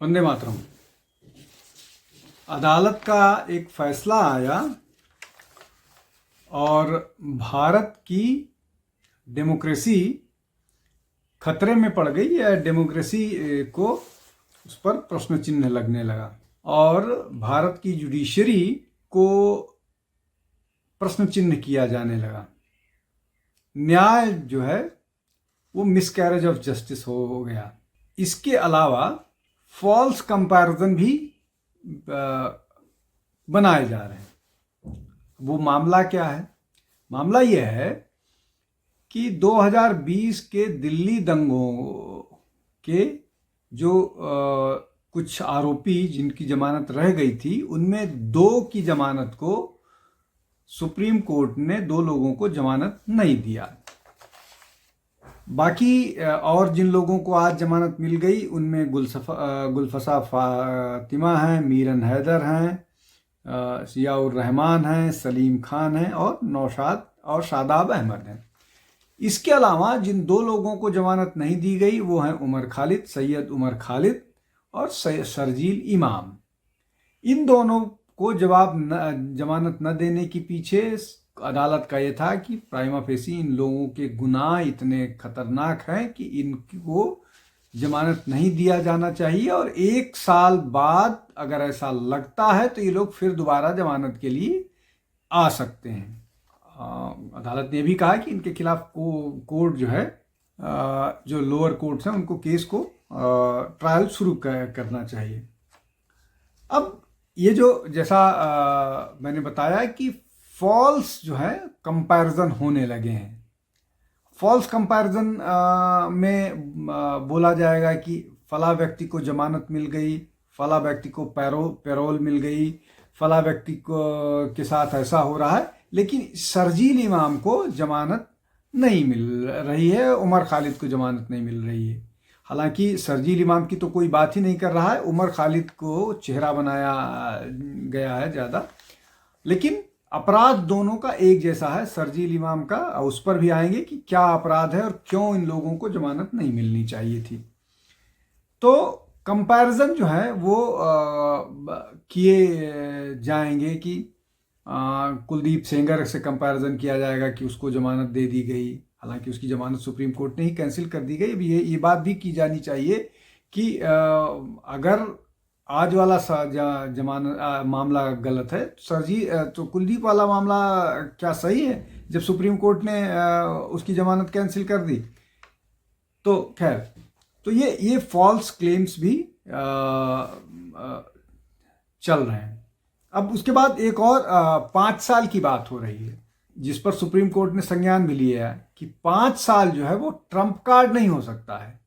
वंदे मातरम। अदालत का एक फैसला आया और भारत की डेमोक्रेसी खतरे में पड़ गई या डेमोक्रेसी को उस पर प्रश्न चिन्ह लगने लगा और भारत की जुडिशरी को प्रश्न चिन्ह किया जाने लगा। न्याय जो है वो मिसकैरेज ऑफ जस्टिस हो गया। इसके अलावा फॉल्स कंपैरिजन भी बनाए जा रहे हैं। वो मामला क्या है? मामला यह है कि 2020 के दिल्ली दंगों के जो कुछ आरोपी जिनकी जमानत रह गई थी, उनमें 2 की जमानत को सुप्रीम कोर्ट ने 2 लोगों को जमानत नहीं दिया। बाकी और जिन लोगों को आज जमानत मिल गई उनमें गुलफसा फातिमा हैं, मीरन हैदर हैं, सियाउर रहमान हैं, सलीम खान हैं और नौशाद और शादाब अहमद हैं। इसके अलावा जिन 2 लोगों को जमानत नहीं दी गई वो हैं उमर खालिद, सैयद उमर खालिद और शर्जील इमाम। इन दोनों को जमानत न देने के पीछे अदालत का ये था कि प्राइमा फेसी इन लोगों के गुनाह इतने खतरनाक हैं कि इनको जमानत नहीं दिया जाना चाहिए और 1 साल बाद अगर ऐसा लगता है तो ये लोग फिर दोबारा जमानत के लिए आ सकते हैं। अदालत ने भी कहा कि इनके खिलाफ कोर्ट जो है, जो लोअर कोर्ट्स हैं, उनको केस को ट्रायल शुरू करना चाहिए। अब ये जो जैसा मैंने बताया कि फॉल्स जो है कंपैरिजन होने लगे हैं। फॉल्स कंपैरिजन में बोला जाएगा कि फला व्यक्ति को जमानत मिल गई, फला व्यक्ति को पैरोल मिल गई, फला व्यक्ति को के साथ ऐसा हो रहा है, लेकिन शर्जील इमाम को जमानत नहीं मिल रही है, उमर खालिद को जमानत नहीं मिल रही है। हालांकि शर्जील इमाम की तो कोई बात ही नहीं कर रहा है, उमर खालिद को चेहरा बनाया गया है ज़्यादा, लेकिन अपराध दोनों का एक जैसा है। शर्जील इमाम का उस पर भी आएंगे कि क्या अपराध है और क्यों इन लोगों को जमानत नहीं मिलनी चाहिए थी। तो कंपैरिजन जो है वो किए जाएंगे कि कुलदीप सेंगर से कंपैरिजन किया जाएगा कि उसको जमानत दे दी गई, हालांकि उसकी जमानत सुप्रीम कोर्ट ने ही कैंसिल कर दी गई। अब ये बात भी की जानी चाहिए कि अगर आज वाला मामला गलत है तो कुलदीप वाला मामला क्या सही है जब सुप्रीम कोर्ट ने उसकी जमानत कैंसिल कर दी? तो खैर, तो ये फॉल्स क्लेम्स भी चल रहे हैं। अब उसके बाद एक और 5 साल की बात हो रही है जिस पर सुप्रीम कोर्ट ने संज्ञान भी लिया है कि 5 साल जो है वो ट्रम्प कार्ड नहीं हो सकता है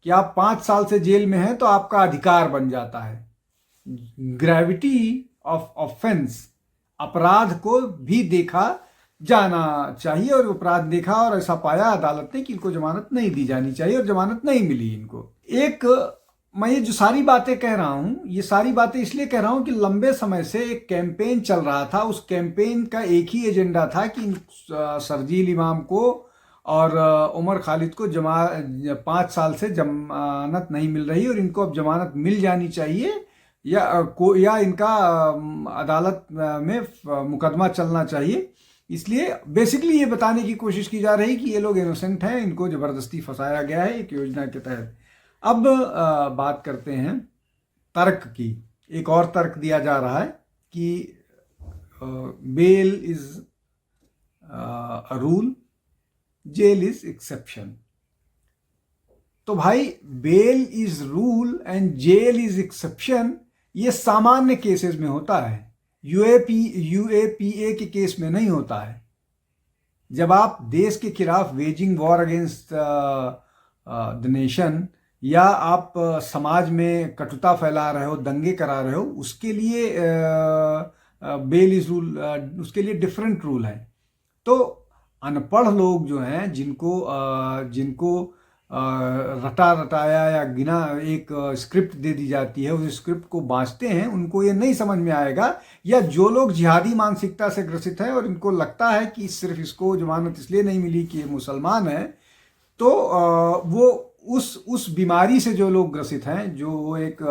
कि आप 5 साल से जेल में हैं तो आपका अधिकार बन जाता है। ग्रेविटी ऑफ ऑफेंस, अपराध को भी देखा जाना चाहिए और अपराध देखा और ऐसा पाया अदालत ने कि इनको जमानत नहीं दी जानी चाहिए और जमानत नहीं मिली इनको। मैं ये जो सारी बातें कह रहा हूं, ये सारी बातें इसलिए कह रहा हूं कि लंबे समय से एक कैंपेन चल रहा था। उस कैंपेन का एक ही एजेंडा था कि शर्जील इमाम को और उमर खालिद को 5 साल से जमानत नहीं मिल रही और इनको अब जमानत मिल जानी चाहिए या इनका अदालत में मुकदमा चलना चाहिए। इसलिए बेसिकली ये बताने की कोशिश की जा रही कि ये लोग इनोसेंट हैं, इनको ज़बरदस्ती फंसाया गया है एक योजना के तहत। अब बात करते हैं तर्क की। एक और तर्क दिया जा रहा है कि bail is a rule, jail is exception. तो भाई, bail is rule and jail is exception ये सामान्य केसेस में होता है, यूएपीए के केस में नहीं होता है। जब आप देश के खिलाफ waging war against the nation या आप समाज में कटुता फैला रहे हो, दंगे करा रहे हो, उसके लिए बेल इज रूल, उसके लिए डिफरेंट रूल है। तो अनपढ़ लोग जो हैं, जिनको रटा रटाया या गिना एक स्क्रिप्ट दे दी जाती है, उस स्क्रिप्ट को बाँचते हैं, उनको ये नहीं समझ में आएगा। या जो लोग जिहादी मानसिकता से ग्रसित हैं और इनको लगता है कि सिर्फ इसको जमानत इसलिए नहीं मिली कि ये मुसलमान है, तो वो उस बीमारी से जो लोग ग्रसित हैं, जो वो एक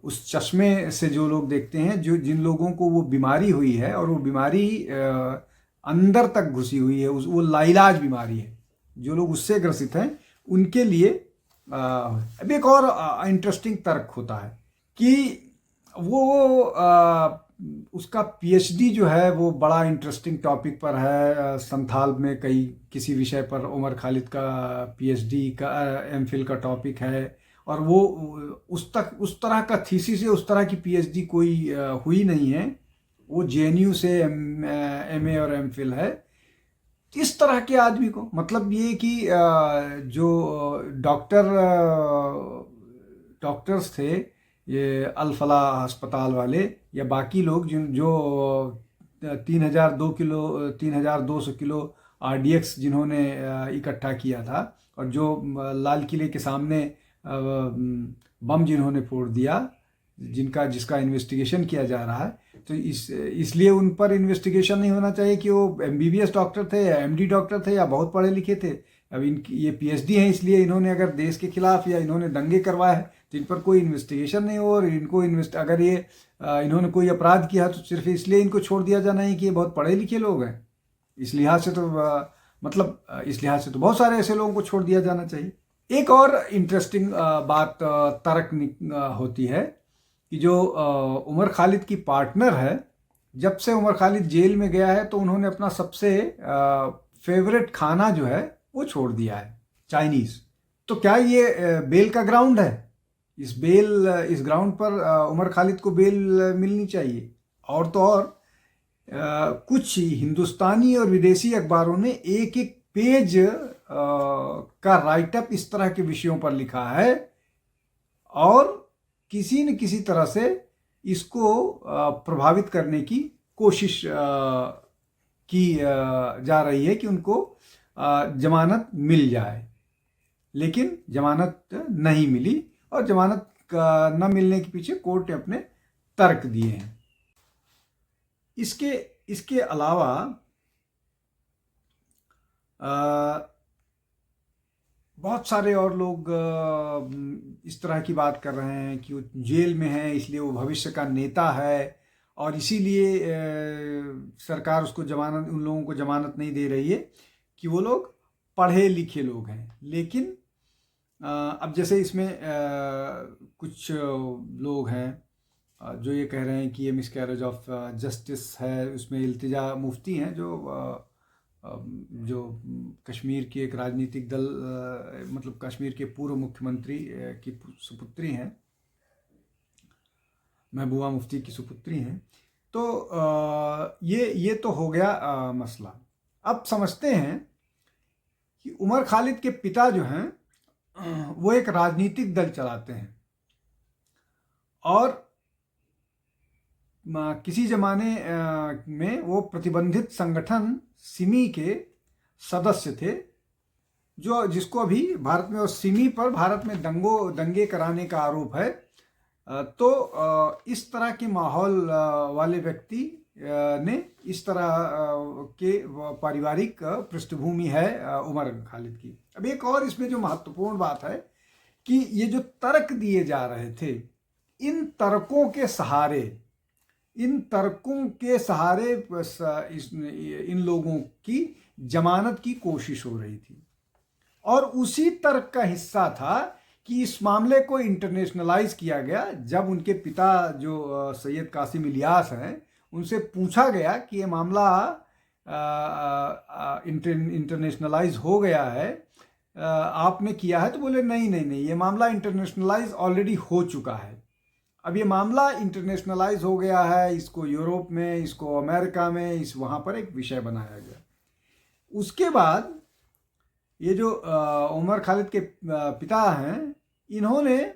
उस चश्मे से जो लोग देखते हैं, जो जिन लोगों को वो बीमारी हुई है और वो बीमारी अंदर तक घुसी हुई है, वो लाइलाज बीमारी है, जो लोग उससे ग्रसित हैं उनके लिए अब एक और इंटरेस्टिंग तर्क होता है कि वो उसका पीएचडी जो है वो बड़ा इंटरेस्टिंग टॉपिक पर है। संथाल में किसी विषय पर उमर खालिद का पीएचडी का एमफिल का टॉपिक है, और वो उस तरह का थीसिस या उस तरह की पीएचडी कोई हुई नहीं है। वो जेएनयू से एमए और एमफिल है। इस तरह के आदमी को, मतलब ये कि जो डॉक्टर्स थे, ये अल फलाह अस्पताल वाले या बाकी लोग जो 3,200 किलो आरडीएक्स जिन्होंने इकट्ठा किया था, और जो लाल किले के सामने बम जिन्होंने फोड़ दिया, जिसका इन्वेस्टिगेशन किया जा रहा है, तो इसलिए उन पर इन्वेस्टिगेशन नहीं होना चाहिए कि वो एमबीबीएस डॉक्टर थे या एमडी डॉक्टर थे या बहुत पढ़े लिखे थे। अब ये पीएचडी हैं, इसलिए इन्होंने अगर देश के खिलाफ या इन्होंने दंगे करवाए हैं तो इन पर कोई इन्वेस्टिगेशन नहीं हो, और इनको अगर ये इन्होंने कोई अपराध किया तो सिर्फ इसलिए इनको छोड़ दिया जाना है कि ये बहुत पढ़े लिखे लोग हैं। इस लिहाज से तो बहुत सारे ऐसे लोगों को छोड़ दिया जाना चाहिए। एक और इंटरेस्टिंग बात तर्क होती है कि जो उमर खालिद की पार्टनर है, जब से उमर खालिद जेल में गया है तो उन्होंने अपना सबसे फेवरेट खाना जो है वो छोड़ दिया है, चाइनीज। तो क्या ये बेल का ग्राउंड है? इस ग्राउंड पर उमर खालिद को बेल मिलनी चाहिए। और तो और कुछ हिंदुस्तानी और विदेशी अखबारों ने एक पेज का राइटअप इस तरह के विषयों पर लिखा है, और किसी न किसी तरह से इसको प्रभावित करने की कोशिश की जा रही है कि उनको जमानत मिल जाए, लेकिन जमानत नहीं मिली, और जमानत न मिलने के पीछे कोर्ट ने अपने तर्क दिए हैं। इसके अलावा बहुत सारे और लोग इस तरह की बात कर रहे हैं कि वो जेल में है इसलिए वो भविष्य का नेता है, और इसीलिए सरकार उन लोगों को जमानत नहीं दे रही है कि वो लोग पढ़े लिखे लोग हैं। लेकिन अब जैसे इसमें कुछ लोग हैं जो ये कह रहे हैं कि ये मिसकैरेज ऑफ जस्टिस है। उसमें इल्तिजा मुफ्ती हैं जो कश्मीर की एक राजनीतिक दल मतलब कश्मीर के पूर्व मुख्यमंत्री की सुपुत्री हैं, महबूबा मुफ्ती की सुपुत्री हैं। तो ये तो हो गया मसला। अब समझते हैं कि उमर खालिद के पिता जो हैं वो एक राजनीतिक दल चलाते हैं, और किसी जमाने में वो प्रतिबंधित संगठन सिमी के सदस्य थे, जिसको अभी भारत में, और सिमी पर भारत में दंगे कराने का आरोप है। तो इस तरह के माहौल वाले व्यक्ति ने इस तरह के पारिवारिक पृष्ठभूमि है उमर खालिद की। अब एक और इसमें जो महत्वपूर्ण बात है कि ये जो तर्क दिए जा रहे थे, इन तर्कों के सहारे इन लोगों की जमानत की कोशिश हो रही थी, और उसी तर्क का हिस्सा था कि इस मामले को इंटरनेशनलाइज किया गया। जब उनके पिता जो सैयद कासिम इलियास हैं, उनसे पूछा गया कि ये मामला इंटरनेशनलाइज हो गया है, आपने किया है? तो बोले नहीं, ये मामला इंटरनेशनलाइज ऑलरेडी हो चुका है। अब ये मामला इंटरनेशनलाइज हो गया है, इसको यूरोप में, इसको अमेरिका में, वहाँ पर एक विषय बनाया गया। उसके बाद ये जो उमर खालिद के पिता हैं, इन्होंने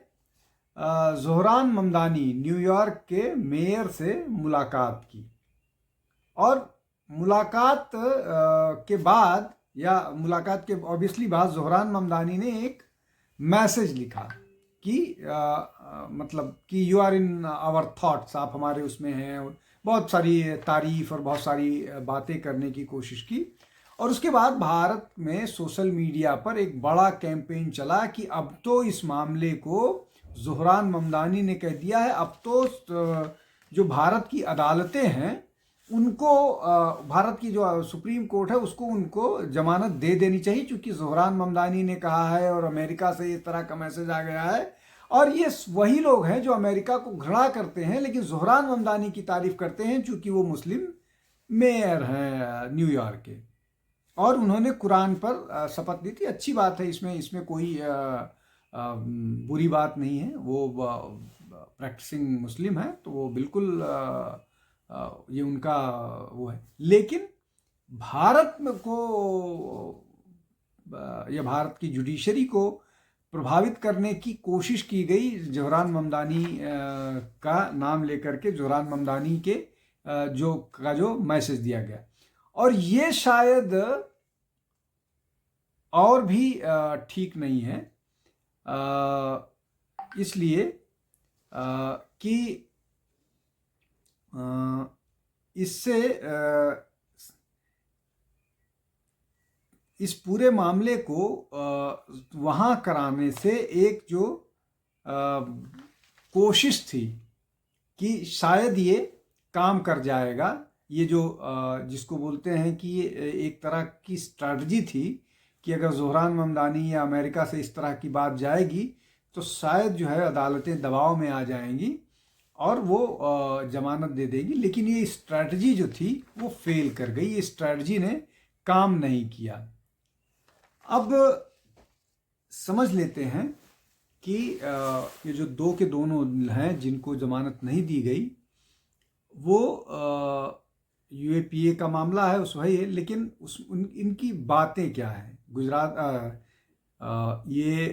ज़ोहरान ममदानी न्यूयॉर्क के मेयर से मुलाकात की, और मुलाकात के बाद, या मुलाकात के ऑब्वियसली बाद, ज़ोहरान ममदानी ने एक मैसेज लिखा कि मतलब कि you are in our thoughts, आप हमारे उसमें हैं। बहुत सारी तारीफ और बहुत सारी बातें करने की कोशिश की, और उसके बाद भारत में सोशल मीडिया पर एक बड़ा कैंपेन चला कि अब तो इस मामले को ज़ोहरान ममदानी ने कह दिया है, अब तो जो भारत की अदालतें हैं उनको, भारत की जो सुप्रीम कोर्ट है उसको उनको जमानत दे देनी चाहिए, क्योंकि ज़ोहरान ममदानी ने कहा है और अमेरिका से इस तरह का मैसेज आ गया है। और ये वही लोग हैं जो अमेरिका को घृणा करते हैं लेकिन ज़ोहरान ममदानी की तारीफ करते हैं, चूंकि वो मुस्लिम मेयर हैं न्यूयॉर्क के, और उन्होंने कुरान पर शपथ ली थी। अच्छी बात है, इसमें कोई बुरी बात नहीं है। वो प्रैक्टिसिंग मुस्लिम है तो वो बिल्कुल ये उनका वो है। लेकिन भारत में को या भारत की जुडिशरी को प्रभावित करने की कोशिश की गई ज़ोहरान ममदानी का नाम लेकर के, ज़ोहरान ममदानी के जो मैसेज दिया गया। और ये शायद और भी ठीक नहीं है, इसलिए कि इससे इस पूरे मामले को वहाँ कराने से एक जो कोशिश थी कि शायद ये काम कर जाएगा, ये जो जिसको बोलते हैं कि ये एक तरह की स्ट्रैटेजी थी कि अगर ज़ोहरान ममदानी या अमेरिका से इस तरह की बात जाएगी तो शायद जो है अदालतें दबाव में आ जाएंगी और वो जमानत दे देगी। लेकिन ये स्ट्रैटेजी जो थी वो फेल कर गई, ये स्ट्रैटेजी ने काम नहीं किया। अब समझ लेते हैं कि ये जो दो के दोनों हैं जिनको जमानत नहीं दी गई, वो यूएपीए का मामला है, उस वही है, लेकिन इनकी बातें क्या हैं। गुजरात ये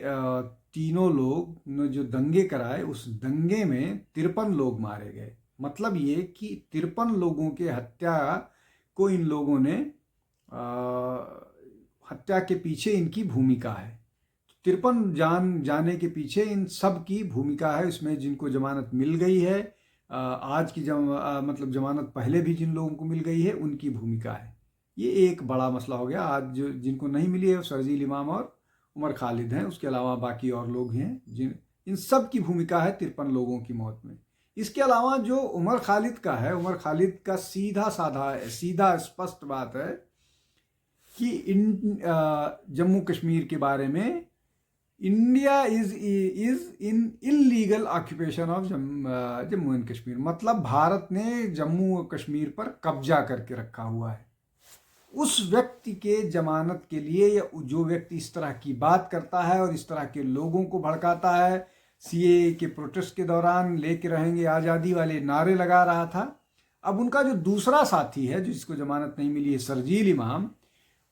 तीनों लोग ने जो दंगे कराए, उस दंगे में 53 लोग मारे गए। मतलब ये कि 53 लोगों के हत्या को इन लोगों ने हत्या के पीछे इनकी भूमिका है। 53 जान जाने के पीछे इन सब की भूमिका है। इसमें जिनको जमानत मिल गई है, आज की मतलब जमानत पहले भी जिन लोगों को मिल गई है उनकी भूमिका है। ये एक बड़ा मसला हो गया। आज जो जिनको नहीं मिली है शर्जील इमाम और उमर खालिद हैं, उसके अलावा बाकी और लोग हैं इन सब की भूमिका है 53 लोगों की मौत में। इसके अलावा जो उमर खालिद का है, उमर खालिद का सीधा स्पष्ट बात है कि जम्मू कश्मीर के बारे में India is in illegal occupation of Jammu and Kashmir, मतलब भारत ने जम्मू कश्मीर पर कब्जा करके रखा हुआ है। उस व्यक्ति के जमानत के लिए, या जो व्यक्ति इस तरह की बात करता है और इस तरह के लोगों को भड़काता है, सीएए के प्रोटेस्ट के दौरान लेके रहेंगे आज़ादी वाले नारे लगा रहा था। अब उनका जो दूसरा साथी है जिसको जमानत नहीं मिली है, शर्जील इमाम,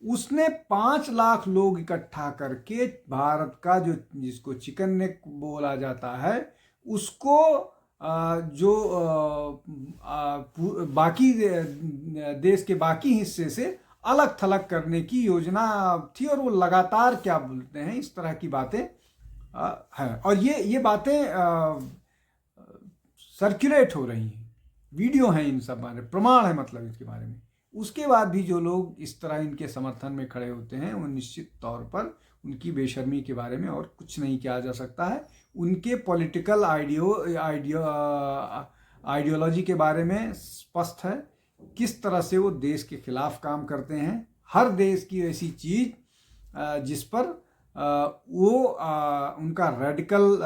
उसने 5 लाख लोग इकट्ठा करके भारत का जो जिसको चिकन नेक बोला जाता है उसको जो बाकी देश के बाकी हिस्से से अलग थलग करने की योजना थी। और वो लगातार क्या बोलते हैं, इस तरह की बातें हैं। और ये बातें सर्कुलेट हो रही हैं, वीडियो हैं, इन सब बारे प्रमाण है मतलब इसके बारे में। उसके बाद भी जो लोग इस तरह इनके समर्थन में खड़े होते हैं, वो निश्चित तौर पर उनकी बेशर्मी के बारे में और कुछ नहीं किया जा सकता है। उनके पॉलिटिकल आइडियोलॉजी के बारे में स्पष्ट है, किस तरह से वो देश के खिलाफ काम करते हैं। हर देश की ऐसी चीज जिस पर उनका रेडिकल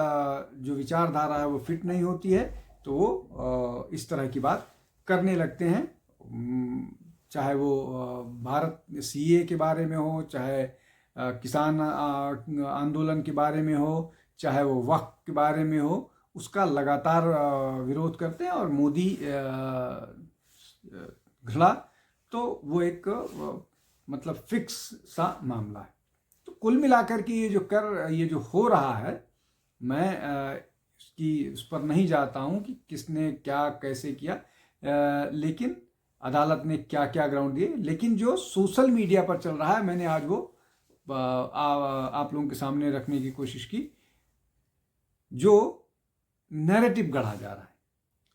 जो विचारधारा है वो फिट नहीं होती है, तो वो इस तरह की बात करने लगते हैं। चाहे वो भारत सीए के बारे में हो, चाहे किसान आंदोलन के बारे में हो, चाहे वो वक्फ के बारे में हो, उसका लगातार विरोध करते हैं। और मोदी घृणा तो वो एक मतलब फिक्स सा मामला है। तो कुल मिलाकर के ये जो हो रहा है, मैं उस पर नहीं जाता हूँ कि किसने क्या कैसे किया, लेकिन अदालत ने क्या क्या ग्राउंड दिए। लेकिन जो सोशल मीडिया पर चल रहा है, मैंने आज वो आप लोगों के सामने रखने की कोशिश की, जो नैरेटिव गढ़ा जा रहा है।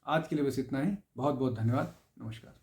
आज के लिए बस इतना ही। बहुत बहुत धन्यवाद। नमस्कार।